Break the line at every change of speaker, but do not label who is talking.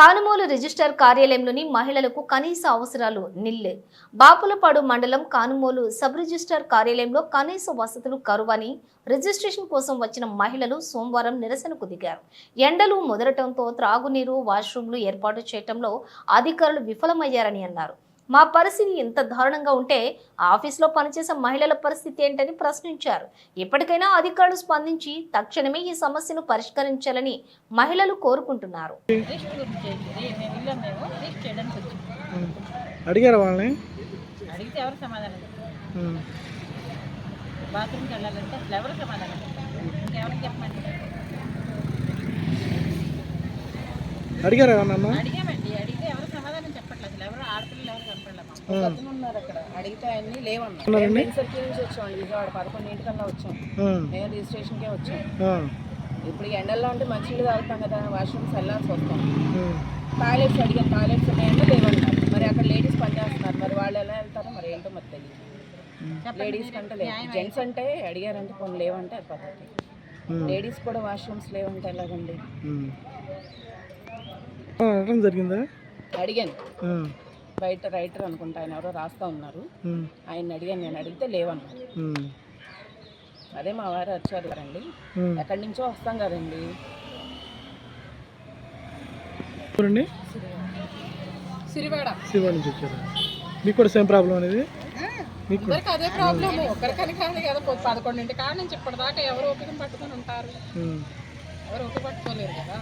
Kanumolu register కార్యాలయంలోని మహిళలకు కనీస అవసరాలు నిల్లే. బాపులపాడు మండలం కానుమోలు సబ్ రిజిస్టర్ కార్యాలయంలో కనీస వసతులు కరువని రిజిస్ట్రేషన్ కోసం వచ్చిన మహిళలు సోమవారం నిరసనకు దిగారు. ఎండలు ముదరటంతో త్రాగునీరు, వాష్రూమ్లు ఏర్పాటు చేయడంలో అధికారులు విఫలమయ్యారని అన్నారు. మా పరిస్థితి ఎంత దారుణంగా ఉంటే ఆఫీసులో పనిచేసే మహిళల పరిస్థితి ఏంటని ప్రశ్నించారు. ఇప్పటికైనా అధికారులు స్పందించి తక్షణమే ఈ సమస్యను పరిష్కరించాలని మహిళలు కోరుకుంటున్నారు.
అడిగారు వాళ్ళని,
అడిగితే ఎవరు సమాధానం? బాత్రూమ్కి వెళ్ళాలంటే అసలు ఎవరు సమాధానం? ఇంకెవరికి చెప్పమండి?
అడిగారా నన్ను?
అడిగామండి, అడిగితే ఎవరు సమాధానం చెప్పట్లేదు. అసలు ఎవరు ఆడపిల్లలు ఎవరు కనపడలేదు. ఉన్నారు అక్కడ, అడిగితే అన్ని లేవన్నారు. సర్కిల్ నుంచి వచ్చామండి, విజయవాడ 11 వచ్చాం. మేము రిజిస్ట్రేషన్కే వచ్చాం. ఇప్పుడు ఎండల్లో ఉంటే మంచినీళ్ళు తాగుతాం కదా, వాష్రూమ్స్ వెళ్ళాల్సి వస్తాం. టాయిలెట్స్ అడిగాం, టాయిలెట్స్ ఉన్నాయంటే లేవన్నారు. మరి అక్కడ లేడీస్ పనిచేస్తున్నారు, మరి వాళ్ళు ఎలా వెళ్తారో మరి ఏంటో మరి తెలియదు. లేడీస్ కంటే లేదు, జెంట్స్ అంటే అడిగారంటే కొన్ని లేవంటే అది పద్ధతి. లేడీస్ కూడా వాష్రూమ్స్ లేవంటే ఎలాగండి?
జరిగిందా?
అడిగాను, బయట రైటర్ అనుకుంటా ఆయన ఎవరో రాస్తా ఉన్నారు, ఆయన అడిగాను. నేను అడిగితే లేవన్నారు. అదే మా వారు వచ్చారు కదండి, ఎక్కడి నుంచో వస్తాం కదండి. సిరివాడ
నుంచి వచ్చారు. మీకు కూడా సేమ్ ప్రాబ్లం అనేది?
అందరికి అదే ప్రాబ్లమ్, ఒక్కరికని కాదు కదా. 11 కాడ నుంచి ఇప్పటిదాకా ఎవరు ఓపిక పట్టుకొని ఉంటారు? ఎవరు ఓపిక పట్టుకోలేరు కదా.